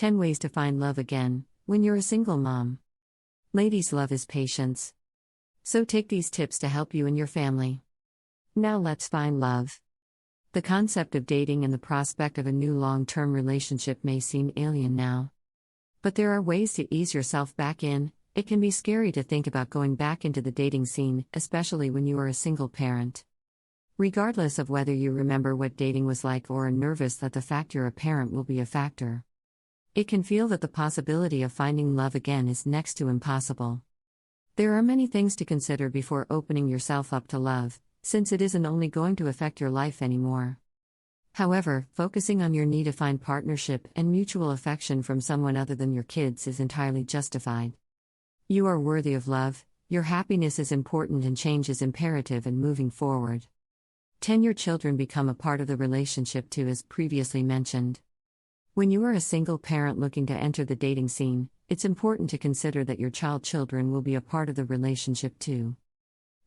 10 Ways to Find Love Again When You're a Single Mom. Ladies, love is patience. So take these tips to help you and your family. Now let's find love. The concept of dating and the prospect of a new long-term relationship may seem alien now. But there are ways to ease yourself back in. It can be scary to think about going back into the dating scene, especially when you are a single parent. Regardless of whether you remember what dating was like or are nervous that the fact you're a parent will be a factor. It can feel that the possibility of finding love again is next to impossible. There are many things to consider before opening yourself up to love, since it isn't only going to affect your life anymore. However, focusing on your need to find partnership and mutual affection from someone other than your kids is entirely justified. You are worthy of love, your happiness is important, and change is imperative in moving forward. 10 Your children become a part of the relationship too, as previously mentioned. When you are a single parent looking to enter the dating scene, it's important to consider that your children will be a part of the relationship too.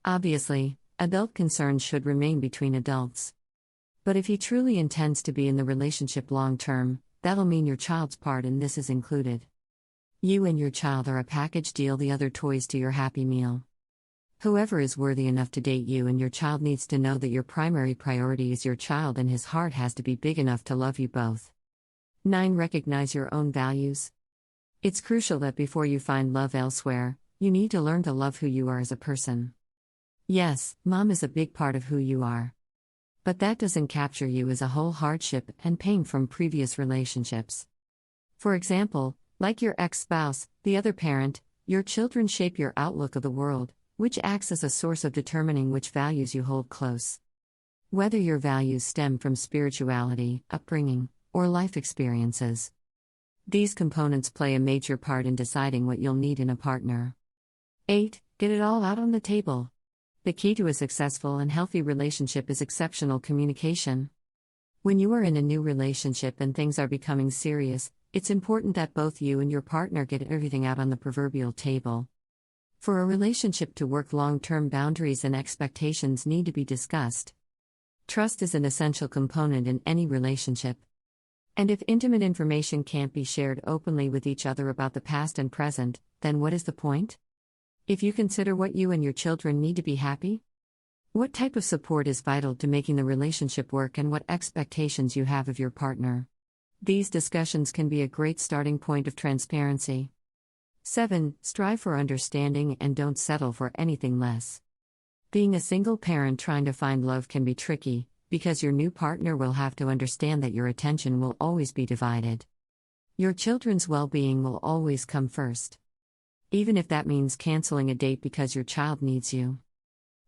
Obviously, adult concerns should remain between adults. But if he truly intends to be in the relationship long term, that'll mean your child's part in this is included. You and your child are a package deal, the other toys to your happy meal. Whoever is worthy enough to date you and your child needs to know that your primary priority is your child, and his heart has to be big enough to love you both. 9 Recognize your own values. It's crucial that before you find love elsewhere, you need to learn to love who you are as a person. Yes, mom is a big part of who you are. But that doesn't capture you as a whole hardship and pain from previous relationships. For example, like your ex-spouse, the other parent, your children shape your outlook of the world, which acts as a source of determining which values you hold close. Whether your values stem from spirituality, upbringing, or life experiences. These components play a major part in deciding what you'll need in a partner. 8 Get it all out on the table. The key to a successful and healthy relationship is exceptional communication. When you are in a new relationship and things are becoming serious, it's important that both you and your partner get everything out on the proverbial table. For a relationship to work long-term, boundaries and expectations need to be discussed. Trust is an essential component in any relationship. And if intimate information can't be shared openly with each other about the past and present, then what is the point? If you consider what you and your children need to be happy, what type of support is vital to making the relationship work, and what expectations you have of your partner. These discussions can be a great starting point of transparency. 7 Strive for understanding and don't settle for anything less. Being a single parent trying to find love can be tricky, because your new partner will have to understand that your attention will always be divided. Your children's well-being will always come first. Even if that means canceling a date because your child needs you.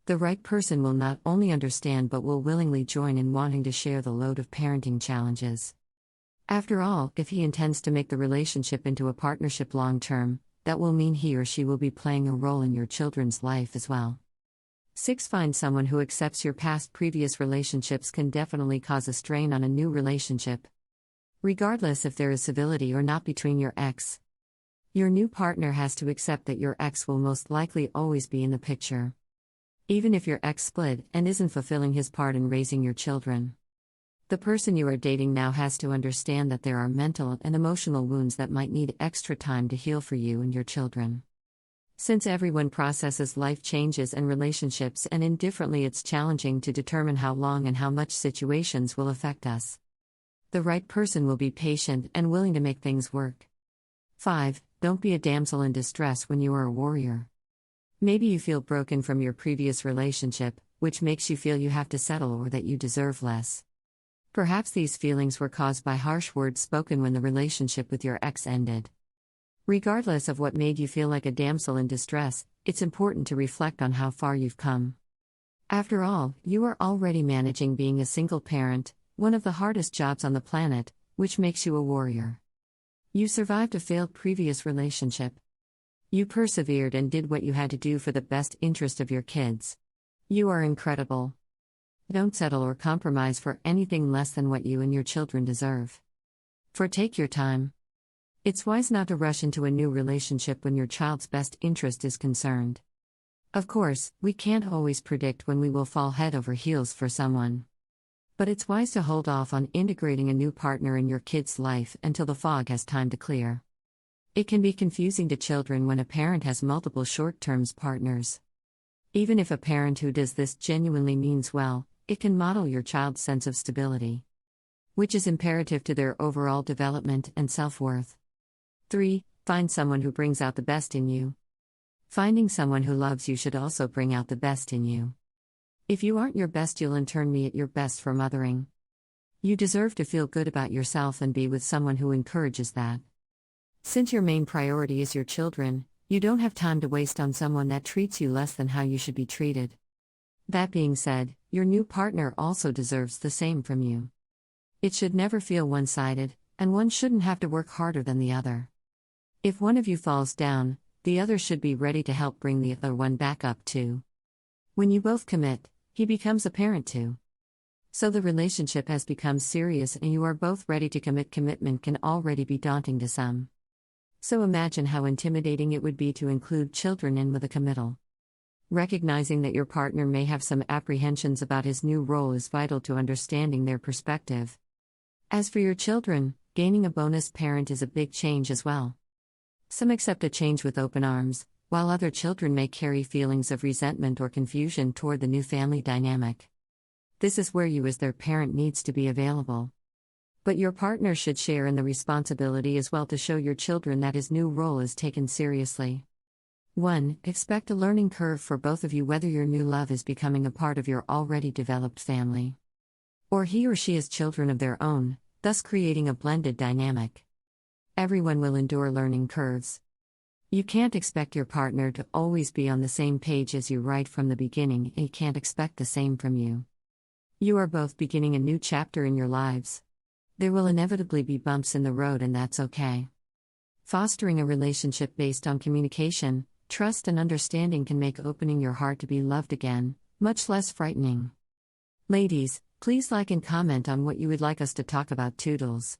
The right person will not only understand but will willingly join in wanting to share the load of parenting challenges. After all, if he intends to make the relationship into a partnership long-term, that will mean he or she will be playing a role in your children's life as well. 6 Find someone who accepts your past. Previous relationships can definitely cause a strain on a new relationship. Regardless if there is civility or not between your ex. Your new partner has to accept that your ex will most likely always be in the picture. Even if your ex split and isn't fulfilling his part in raising your children. The person you are dating now has to understand that there are mental and emotional wounds that might need extra time to heal for you and your children. Since everyone processes life changes and relationships and indifferently, it's challenging to determine how long and how much situations will affect us. The right person will be patient and willing to make things work. 5 Don't be a damsel in distress when you are a warrior. Maybe you feel broken from your previous relationship, which makes you feel you have to settle or that you deserve less. Perhaps these feelings were caused by harsh words spoken when the relationship with your ex ended. Regardless of what made you feel like a damsel in distress, it's important to reflect on how far you've come. After all, you are already managing being a single parent, one of the hardest jobs on the planet, which makes you a warrior. You survived a failed previous relationship. You persevered and did what you had to do for the best interest of your kids. You are incredible. Don't settle or compromise for anything less than what you and your children deserve. Take your time. It's wise not to rush into a new relationship when your child's best interest is concerned. Of course, we can't always predict when we will fall head over heels for someone. But it's wise to hold off on integrating a new partner in your kid's life until the fog has time to clear. It can be confusing to children when a parent has multiple short-term partners. Even if a parent who does this genuinely means well, it can model your child's sense of stability, which is imperative to their overall development and self-worth. 3. Find someone who brings out the best in you. Finding someone who loves you should also bring out the best in you. If you aren't your best, you'll in turn be at your best for mothering. You deserve to feel good about yourself and be with someone who encourages that. Since your main priority is your children, you don't have time to waste on someone that treats you less than how you should be treated. That being said, your new partner also deserves the same from you. It should never feel one-sided, and one shouldn't have to work harder than the other. If one of you falls down, the other should be ready to help bring the other one back up too. When you both commit, he becomes a parent too. So the relationship has become serious and you are both ready to commit. Commitment can already be daunting to some. So imagine how intimidating it would be to include children in with a committal. Recognizing that your partner may have some apprehensions about his new role is vital to understanding their perspective. As for your children, gaining a bonus parent is a big change as well. Some accept a change with open arms, while other children may carry feelings of resentment or confusion toward the new family dynamic. This is where you as their parent needs to be available. But your partner should share in the responsibility as well to show your children that his new role is taken seriously. 1. Expect a learning curve for both of you whether your new love is becoming a part of your already developed family, or he or she has children of their own, thus creating a blended dynamic. Everyone will endure learning curves. You can't expect your partner to always be on the same page as you right from the beginning, and he can't expect the same from you. You are both beginning a new chapter in your lives. There will inevitably be bumps in the road, and that's okay. Fostering a relationship based on communication, trust, and understanding can make opening your heart to be loved again much less frightening. Ladies, please like and comment on what you would like us to talk about. Toodles.